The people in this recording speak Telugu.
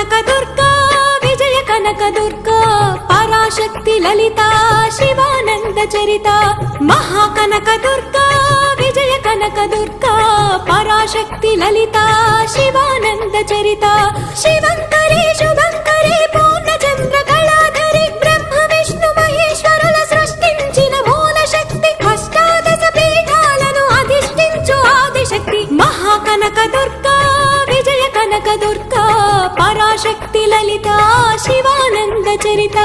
కనక దుర్గా విజయ కనక దుర్గా పరాశక్తి లలిత శివానంద చరిత మహాకనక దుర్గా విజయ కనక దుర్గా పరాశక్తి లలిత శివానంద చరిత శివంకరి శుభంకరి పూర్ణచంద్ర కళాధరి బ్రహ్మ విష్ణు మహేశ్వరుల సృష్టించిన మూల శక్తి అష్టాదశ పీఠాలను అధిష్ఠించు ఆదిశక్తి మహాకనక దుర్గా విజయ కనక దుర్గా పరాశక్తి లలిత శివానంద చరిత